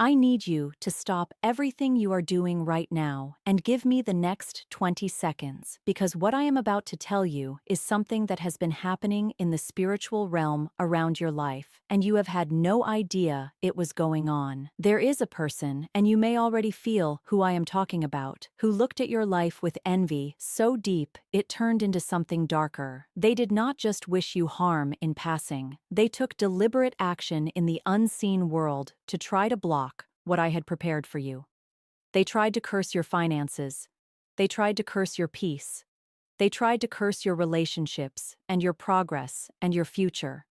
I need you to stop everything you are doing right now and give me the next 20 seconds because what I am about to tell you is something that has been happening in the spiritual realm around your life, and you have had no idea it was going on. There is a person, and you may already feel who I am talking about, who looked at your life with envy so deep it turned into something darker. They did not just wish you harm in passing, they took deliberate action in the unseen world to try to block what I had prepared for you. They tried to curse your finances. They tried to curse your peace. They tried to curse your relationships and your progress and your future.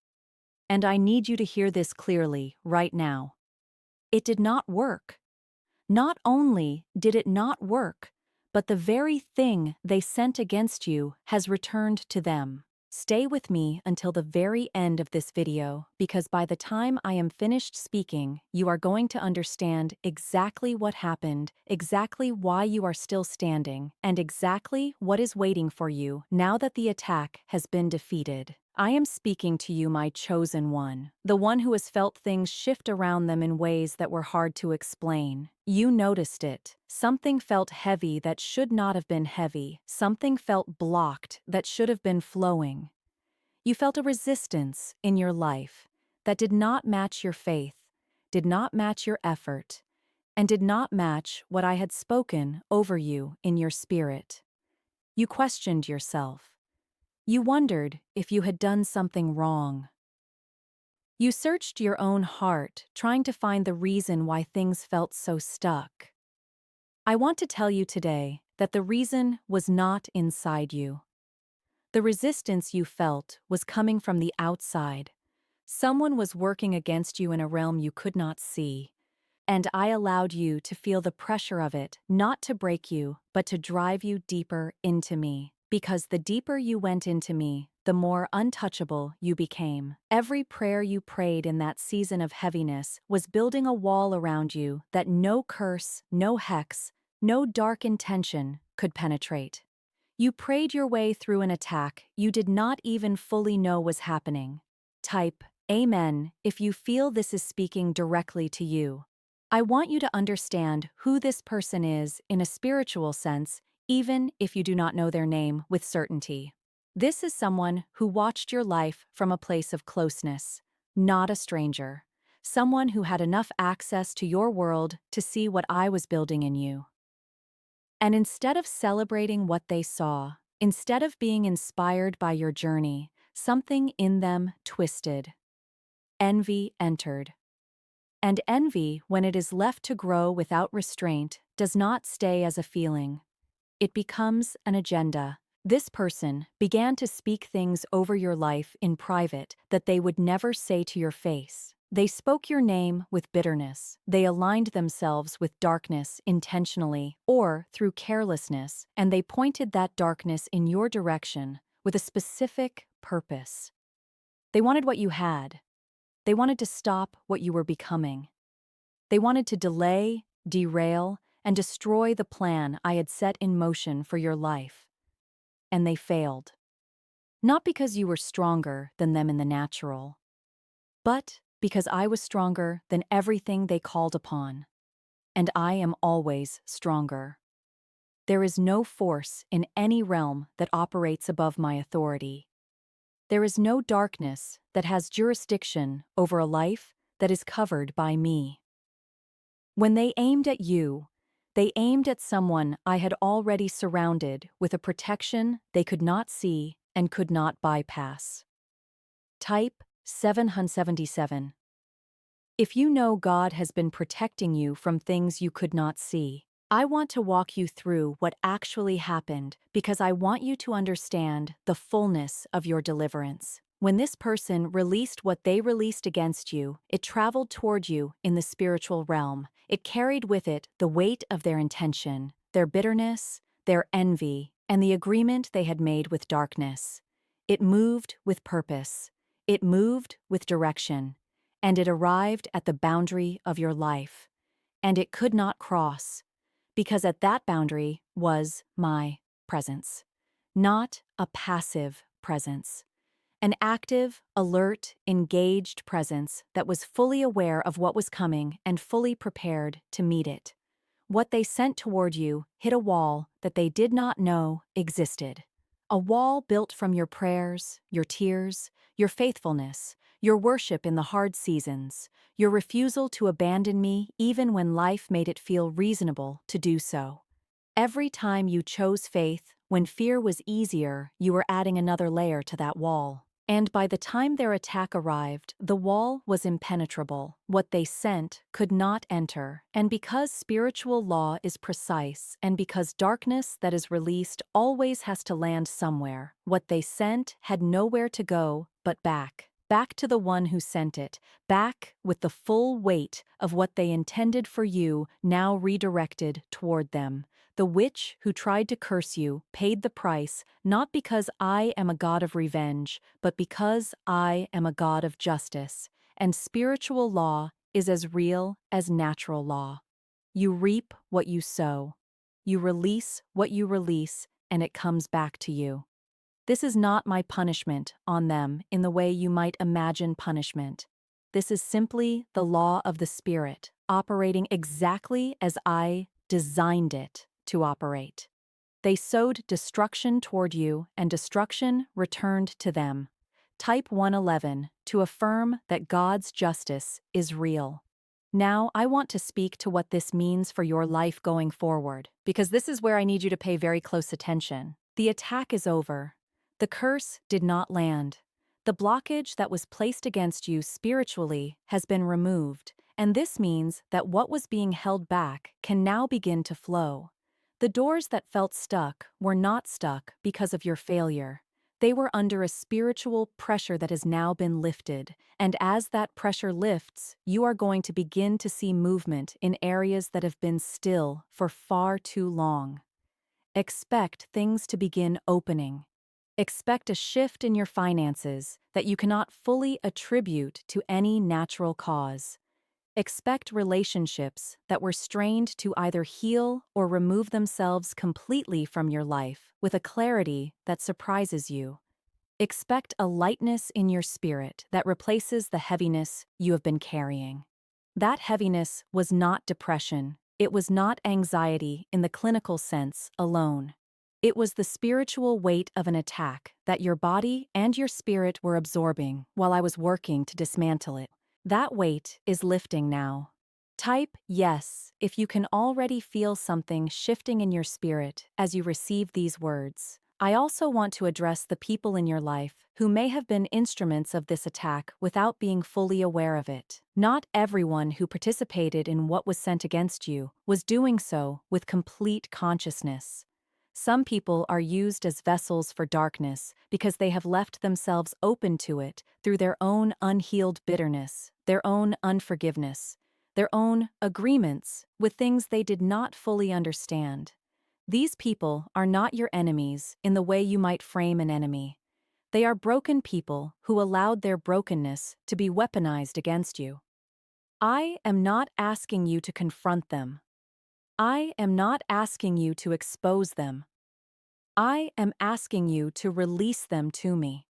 And I need you to hear this clearly right now. It did not work. Not only did it not work, but the very thing they sent against you has returned to them. Stay with me until the very end of this video because by the time I am finished speaking, you are going to understand exactly what happened, exactly why you are still standing, and exactly what is waiting for you now that the attack has been defeated. I am speaking to you, my chosen one, the one who has felt things shift around them in ways that were hard to explain. You noticed it. Something felt heavy that should not have been heavy. Something felt blocked that should have been flowing. You felt a resistance in your life that did not match your faith, did not match your effort, and did not match what I had spoken over you in your spirit. You questioned yourself. You wondered if you had done something wrong. You searched your own heart, trying to find the reason why things felt so stuck. I want to tell you today that the reason was not inside you. The resistance you felt was coming from the outside. Someone was working against you in a realm you could not see. And I allowed you to feel the pressure of it, not to break you, but to drive you deeper into me. Because the deeper you went into me, the more untouchable you became. Every prayer you prayed in that season of heaviness was building a wall around you that no curse, no hex, no dark intention could penetrate. You prayed your way through an attack you did not even fully know was happening. Type Amen if you feel this is speaking directly to you. I want you to understand who this person is in a spiritual sense, even if you do not know their name with certainty. This is someone who watched your life from a place of closeness, not a stranger. Someone who had enough access to your world to see what I was building in you. And instead of celebrating what they saw, instead of being inspired by your journey, something in them twisted. Envy entered. And envy, when it is left to grow without restraint, does not stay as a feeling. It becomes an agenda. This person began to speak things over your life in private that they would never say to your face. They spoke your name with bitterness. They aligned themselves with darkness intentionally or through carelessness, and they pointed that darkness in your direction with a specific purpose. They wanted what you had. They wanted to stop what you were becoming. They wanted to delay, derail, and destroy the plan I had set in motion for your life. And they failed. Not because you were stronger than them in the natural, but because I was stronger than everything they called upon. And I am always stronger. There is no force in any realm that operates above my authority. There is no darkness that has jurisdiction over a life that is covered by me. When they aimed at you, they aimed at someone I had already surrounded with a protection they could not see and could not bypass. Type 777. If you know God has been protecting you from things you could not see, I want to walk you through what actually happened because I want you to understand the fullness of your deliverance. When this person released what they released against you, it traveled toward you in the spiritual realm. It carried with it the weight of their intention, their bitterness, their envy, and the agreement they had made with darkness. It moved with purpose. It moved with direction. And it arrived at the boundary of your life. And it could not cross, because at that boundary was my presence. Not a passive presence. An active, alert, engaged presence that was fully aware of what was coming and fully prepared to meet it. What they sent toward you hit a wall that they did not know existed. A wall built from your prayers, your tears, your faithfulness, your worship in the hard seasons, your refusal to abandon me even when life made it feel reasonable to do so. Every time you chose faith, when fear was easier, you were adding another layer to that wall. And by the time their attack arrived, the wall was impenetrable. What they sent could not enter. And because spiritual law is precise, and because darkness that is released always has to land somewhere, what they sent had nowhere to go but back. Back to the one who sent it, back with the full weight of what they intended for you now redirected toward them. The witch who tried to curse you paid the price, not because I am a God of revenge, but because I am a God of justice, and spiritual law is as real as natural law. You reap what you sow. You release what you release, and it comes back to you. This is not my punishment on them in the way you might imagine punishment. This is simply the law of the Spirit, operating exactly as I designed it to operate. They sowed destruction toward you, and destruction returned to them. Type 111 to affirm that God's justice is real. Now, I want to speak to what this means for your life going forward, because this is where I need you to pay very close attention. The attack is over. The curse did not land. The blockage that was placed against you spiritually has been removed, and this means that what was being held back can now begin to flow. The doors that felt stuck were not stuck because of your failure. They were under a spiritual pressure that has now been lifted, and as that pressure lifts, you are going to begin to see movement in areas that have been still for far too long. Expect things to begin opening. Expect a shift in your finances that you cannot fully attribute to any natural cause. Expect relationships that were strained to either heal or remove themselves completely from your life with a clarity that surprises you. Expect a lightness in your spirit that replaces the heaviness you have been carrying. That heaviness was not depression. It was not anxiety in the clinical sense alone. It was the spiritual weight of an attack that your body and your spirit were absorbing while I was working to dismantle it. That weight is lifting now. Type yes if you can already feel something shifting in your spirit as you receive these words. I also want to address the people in your life who may have been instruments of this attack without being fully aware of it. Not everyone who participated in what was sent against you was doing so with complete consciousness. Some people are used as vessels for darkness because they have left themselves open to it through their own unhealed bitterness, their own unforgiveness, their own agreements with things they did not fully understand. These people are not your enemies in the way you might frame an enemy. They are broken people who allowed their brokenness to be weaponized against you. I am not asking you to confront them. I am not asking you to expose them. I am asking you to release them to me.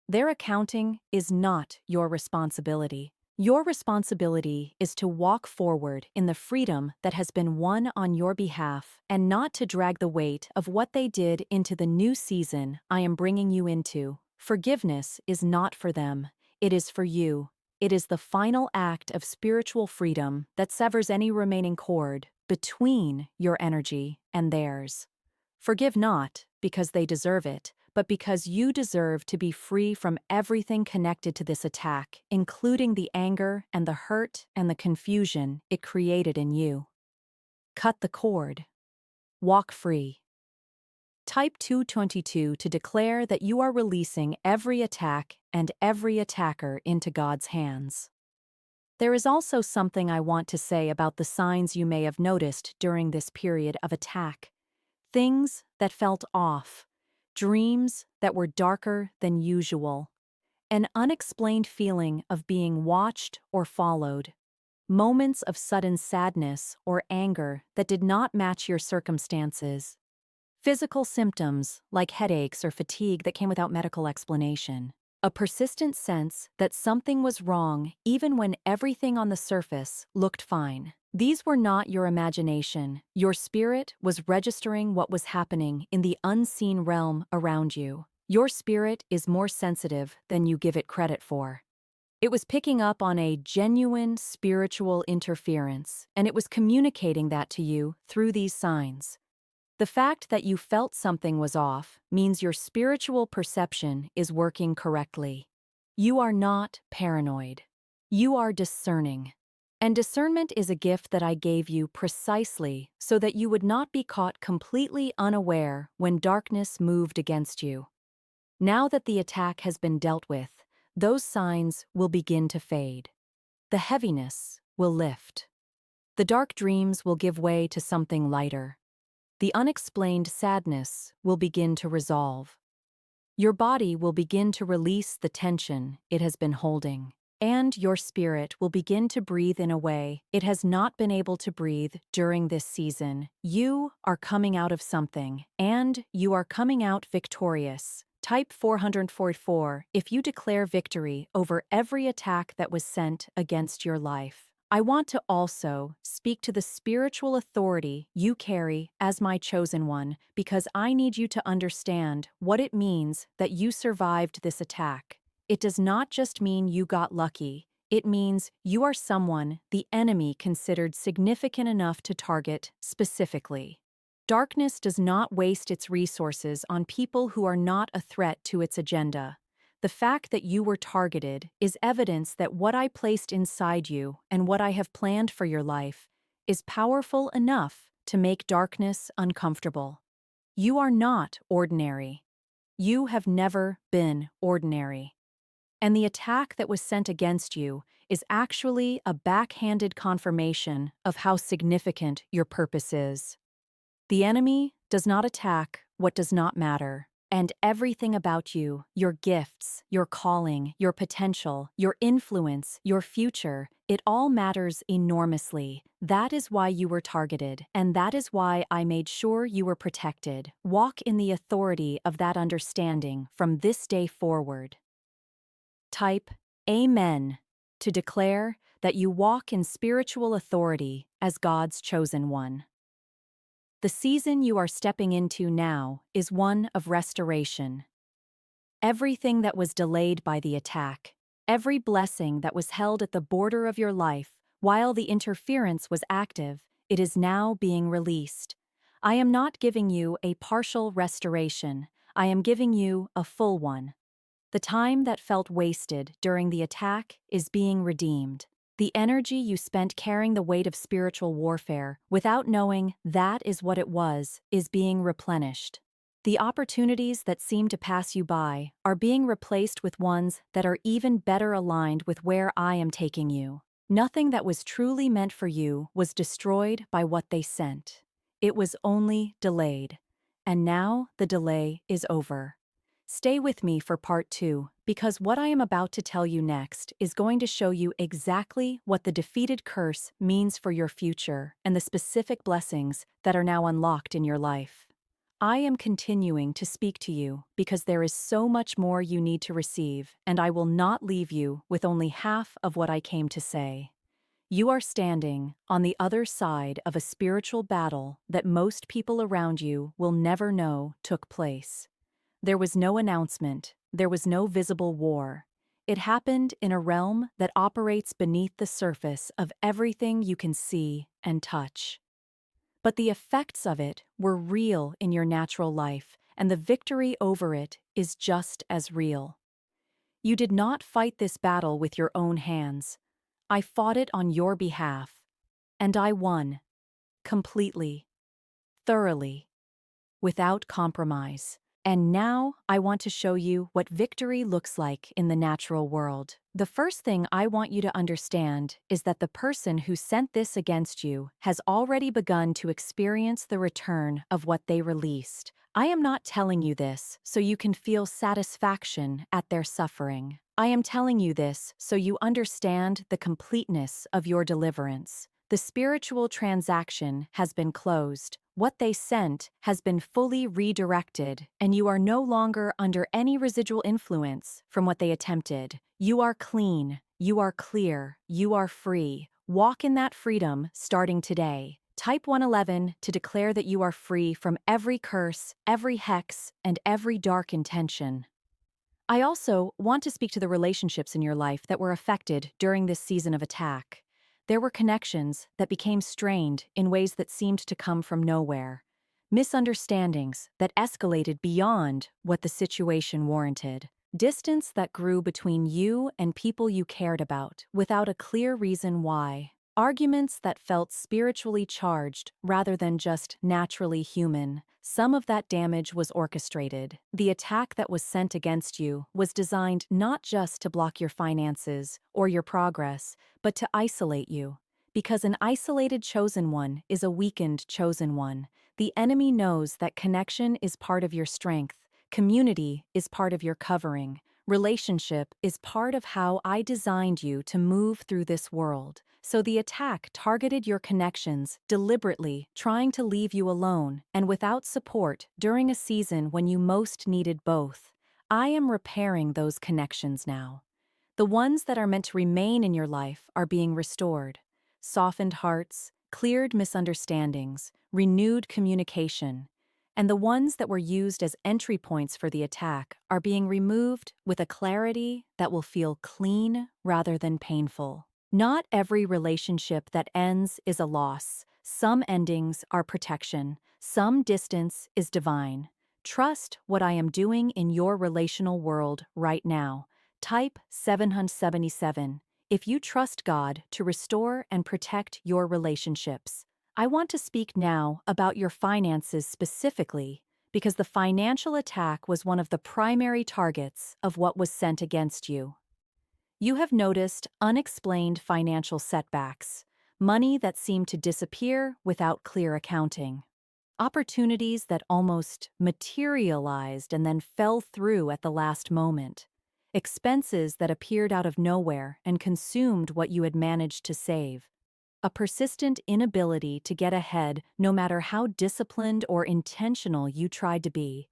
Their accounting is not your responsibility. Your responsibility is to walk forward in the freedom that has been won on your behalf and not to drag the weight of what they did into the new season I am bringing you into. Forgiveness is not for them. It is for you. It is the final act of spiritual freedom that severs any remaining cord between your energy and theirs. Forgive not because they deserve it, but because you deserve to be free from everything connected to this attack, including the anger and the hurt and the confusion it created in you. Cut the cord. Walk free. Type 222 to declare that you are releasing every attack and every attacker into God's hands. There is also something I want to say about the signs you may have noticed during this period of attack. Things that felt off, dreams that were darker than usual, an unexplained feeling of being watched or followed, moments of sudden sadness or anger that did not match your circumstances, Physical symptoms, like headaches or fatigue that came without medical explanation. A persistent sense that something was wrong even when everything on the surface looked fine. These were not your imagination. Your spirit was registering what was happening in the unseen realm around you. Your spirit is more sensitive than you give it credit for. It was picking up on a genuine spiritual interference, and it was communicating that to you through these signs. The fact that you felt something was off means your spiritual perception is working correctly. You are not paranoid. You are discerning. And discernment is a gift that I gave you precisely so that you would not be caught completely unaware when darkness moved against you. Now that the attack has been dealt with, those signs will begin to fade. The heaviness will lift. The dark dreams will give way to something lighter. The unexplained sadness will begin to resolve. Your body will begin to release the tension it has been holding, and your spirit will begin to breathe in a way it has not been able to breathe during this season. You are coming out of something, and you are coming out victorious. Type 444 if you declare victory over every attack that was sent against your life. I want to also speak to the spiritual authority you carry as my chosen one, because I need you to understand what it means that you survived this attack. It does not just mean you got lucky. It means you are someone the enemy considered significant enough to target specifically. Darkness does not waste its resources on people who are not a threat to its agenda. The fact that you were targeted is evidence that what I placed inside you and what I have planned for your life is powerful enough to make darkness uncomfortable. You are not ordinary. You have never been ordinary. And the attack that was sent against you is actually a backhanded confirmation of how significant your purpose is. The enemy does not attack what does not matter. And everything about you, your gifts, your calling, your potential, your influence, your future, it all matters enormously. That is why you were targeted, and that is why I made sure you were protected. Walk in the authority of that understanding from this day forward. Type Amen to declare that you walk in spiritual authority as God's chosen one. The season you are stepping into now is one of restoration. Everything that was delayed by the attack, every blessing that was held at the border of your life while the interference was active, it is now being released. I am not giving you a partial restoration. I am giving you a full one. The time that felt wasted during the attack is being redeemed. The energy you spent carrying the weight of spiritual warfare without knowing that is what it was is being replenished. The opportunities that seem to pass you by are being replaced with ones that are even better aligned with where I am taking you. Nothing that was truly meant for you was destroyed by what they sent. It was only delayed. And now the delay is over. Stay with me for part 2, because what I am about to tell you next is going to show you exactly what the defeated curse means for your future and the specific blessings that are now unlocked in your life. I am continuing to speak to you because there is so much more you need to receive, and I will not leave you with only half of what I came to say. You are standing on the other side of a spiritual battle that most people around you will never know took place. There was no announcement, there was no visible war. It happened in a realm that operates beneath the surface of everything you can see and touch. But the effects of it were real in your natural life, and the victory over it is just as real. You did not fight this battle with your own hands. I fought it on your behalf, and I won. Completely. Thoroughly. Without compromise. And now I want to show you what victory looks like in the natural world. The first thing I want you to understand is that the person who sent this against you has already begun to experience the return of what they released. I am not telling you this so you can feel satisfaction at their suffering. I am telling you this so you understand the completeness of your deliverance. The spiritual transaction has been closed. what they sent has been fully redirected, and you are no longer under any residual influence from what they attempted. You are clean, you are clear, you are free. Walk in that freedom starting today. Type 111 to declare that you are free from every curse, every hex, and every dark intention. I also want to speak to the relationships in your life that were affected during this season of attack. There were connections that became strained in ways that seemed to come from nowhere. Misunderstandings that escalated beyond what the situation warranted. Distance that grew between you and people you cared about without a clear reason why. Arguments that felt spiritually charged rather than just naturally human. Some of that damage was orchestrated. The attack that was sent against you was designed not just to block your finances or your progress, but to isolate you. Because an isolated chosen one is a weakened chosen one. The enemy knows that connection is part of your strength, community is part of your covering, relationship is part of how I designed you to move through this world. So the attack targeted your connections deliberately, trying to leave you alone and without support during a season when you most needed both. I am repairing those connections now. The ones that are meant to remain in your life are being restored. Softened hearts, cleared misunderstandings, renewed communication. And the ones that were used as entry points for the attack are being removed with a clarity that will feel clean rather than painful. Not every relationship that ends is a loss. Some endings are protection. Some distance is divine. Trust what I am doing in your relational world right now. Type 777 if you trust God to restore and protect your relationships. I want to speak now about your finances specifically, because the financial attack was one of the primary targets of what was sent against you. You have noticed unexplained financial setbacks, money that seemed to disappear without clear accounting, opportunities that almost materialized and then fell through at the last moment, expenses that appeared out of nowhere and consumed what you had managed to save, a persistent inability to get ahead no matter how disciplined or intentional you tried to be.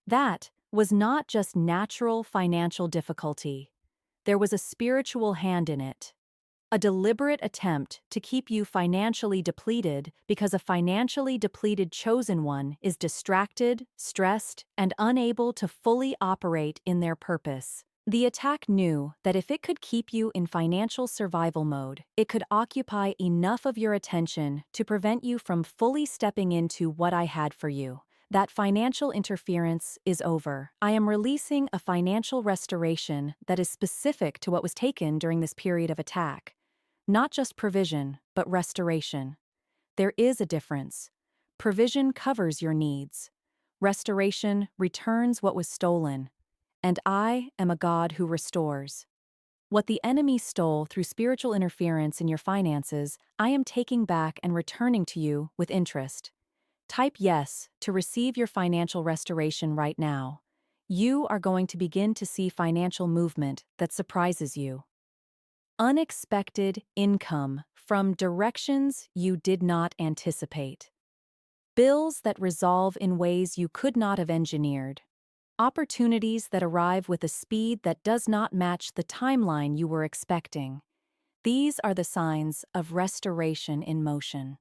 That was not just natural financial difficulty. There was a spiritual hand in it. A deliberate attempt to keep you financially depleted because a financially depleted chosen one is distracted, stressed, and unable to fully operate in their purpose. The attack knew that if it could keep you in financial survival mode, it could occupy enough of your attention to prevent you from fully stepping into what I had for you. That financial interference is over. I am releasing a financial restoration that is specific to what was taken during this period of attack. Not just provision, but restoration. There is a difference. Provision covers your needs. Restoration returns what was stolen. And I am a God who restores. What the enemy stole through spiritual interference in your finances, I am taking back and returning to you with interest. Type yes to receive your financial restoration right now. You are going to begin to see financial movement that surprises you. Unexpected income from directions you did not anticipate. Bills that resolve in ways you could not have engineered. Opportunities that arrive with a speed that does not match the timeline you were expecting. These are the signs of restoration in motion.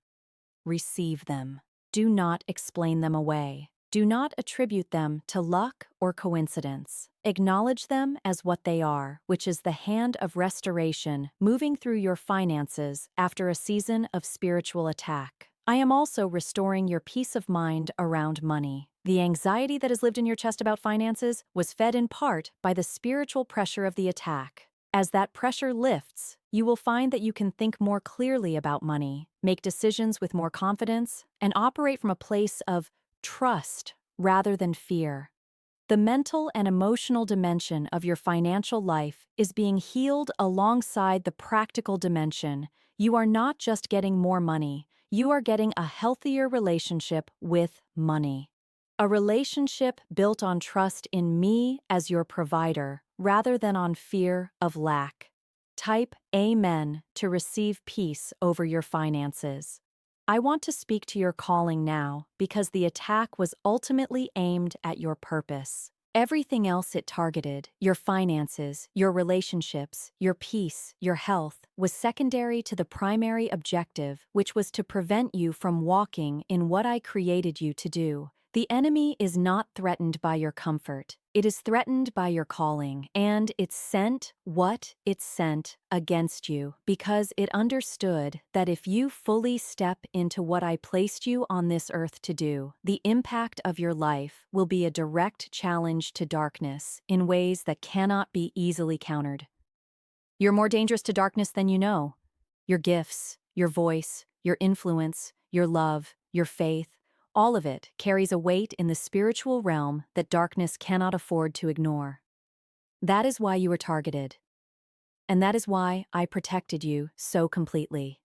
Receive them. Do not explain them away. Do not attribute them to luck or coincidence. Acknowledge them as what they are, which is the hand of restoration moving through your finances after a season of spiritual attack. I am also restoring your peace of mind around money. The anxiety that has lived in your chest about finances was fed in part by the spiritual pressure of the attack. As that pressure lifts, you will find that you can think more clearly about money, make decisions with more confidence, and operate from a place of trust rather than fear. The mental and emotional dimension of your financial life is being healed alongside the practical dimension. You are not just getting more money, you are getting a healthier relationship with money. A relationship built on trust in me as your provider, rather than on fear of lack. Type Amen to receive peace over your finances. I want to speak to your calling now because the attack was ultimately aimed at your purpose. Everything else it targeted, your finances, your relationships, your peace, your health, was secondary to the primary objective, which was to prevent you from walking in what I created you to do. The enemy is not threatened by your comfort. It is threatened by your calling, and it sent what it sent against you because it understood that if you fully step into what I placed you on this earth to do, the impact of your life will be a direct challenge to darkness in ways that cannot be easily countered. You're more dangerous to darkness than you know. Your gifts, your voice, your influence, your love, your faith, all of it carries a weight in the spiritual realm that darkness cannot afford to ignore. That is why you were targeted. And that is why I protected you so completely.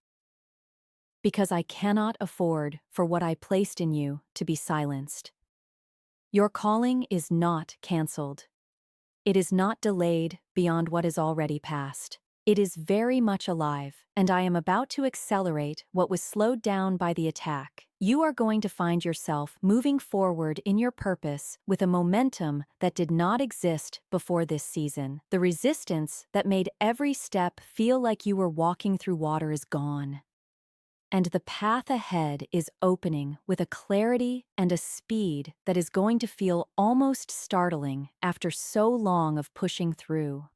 Because I cannot afford for what I placed in you to be silenced. Your calling is not canceled. It is not delayed beyond what is already past. It is very much alive, and I am about to accelerate what was slowed down by the attack. You are going to find yourself moving forward in your purpose with a momentum that did not exist before this season. The resistance that made every step feel like you were walking through water is gone. And the path ahead is opening with a clarity and a speed that is going to feel almost startling after so long of pushing through.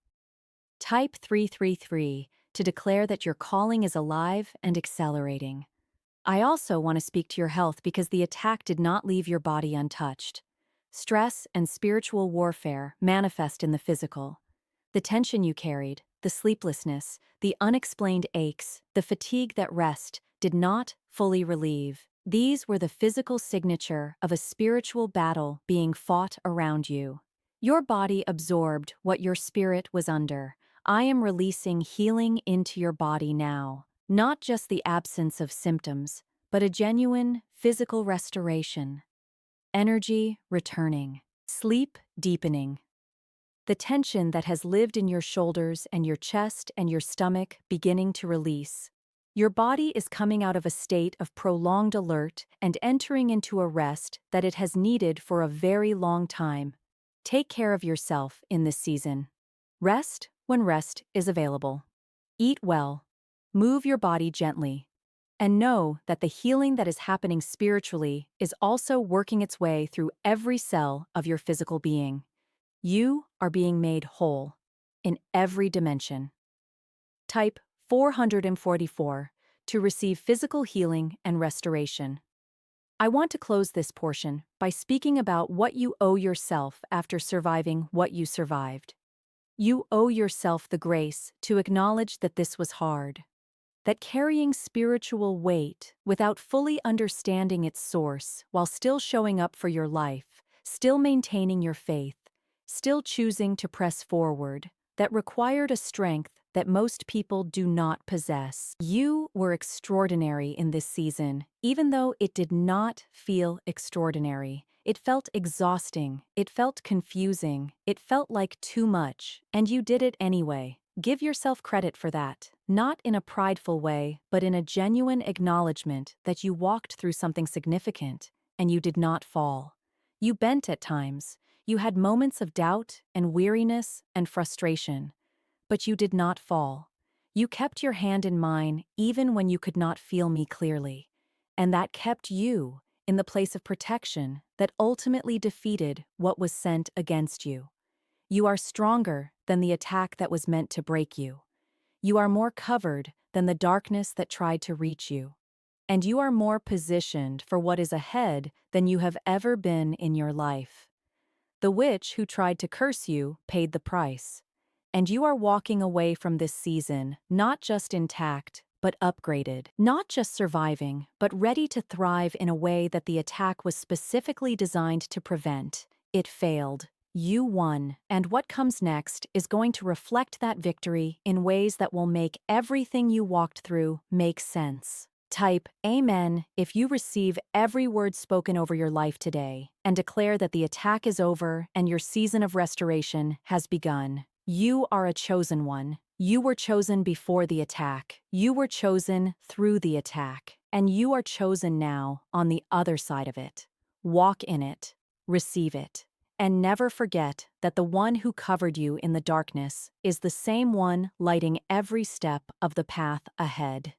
Type 333 to declare that your calling is alive and accelerating. I also want to speak to your health because the attack did not leave your body untouched. Stress and spiritual warfare manifest in the physical. The tension you carried, the sleeplessness, the unexplained aches, the fatigue that rest did not fully relieve. These were the physical signature of a spiritual battle being fought around you. Your body absorbed what your spirit was under. I am releasing healing into your body now. Not just the absence of symptoms, but a genuine physical restoration. Energy returning. Sleep deepening. The tension that has lived in your shoulders and your chest and your stomach beginning to release. Your body is coming out of a state of prolonged alert and entering into a rest that it has needed for a very long time. Take care of yourself in this season. Rest when rest is available. Eat well. Move your body gently. And know that the healing that is happening spiritually is also working its way through every cell of your physical being. You are being made whole in every dimension. Type 444 to receive physical healing and restoration. I want to close this portion by speaking about what you owe yourself after surviving what you survived. You owe yourself the grace to acknowledge that this was hard, that carrying spiritual weight without fully understanding its source while still showing up for your life, still maintaining your faith, still choosing to press forward, that required a strength that most people do not possess. You were extraordinary in this season, even though it did not feel extraordinary. It felt exhausting, it felt confusing, it felt like too much, and you did it anyway. Give yourself credit for that, not in a prideful way, but in a genuine acknowledgement that you walked through something significant, and you did not fall. You bent at times. You had moments of doubt and weariness and frustration, but you did not fall. You kept your hand in mine even when you could not feel me clearly, and that kept you in the place of protection that ultimately defeated what was sent against you. You are stronger than the attack that was meant to break you. You are more covered than the darkness that tried to reach you. And you are more positioned for what is ahead than you have ever been in your life. The witch who tried to curse you paid the price. And you are walking away from this season not just intact, but upgraded. Not just surviving, but ready to thrive in a way that the attack was specifically designed to prevent. It failed. You won. And what comes next is going to reflect that victory in ways that will make everything you walked through make sense. Type Amen if you receive every word spoken over your life today and declare that the attack is over and your season of restoration has begun. You are a chosen one. You were chosen before the attack. You were chosen through the attack. and you are chosen now on the other side of it. Walk in it, receive it, and never forget that the one who covered you in the darkness is the same one lighting every step of the path ahead.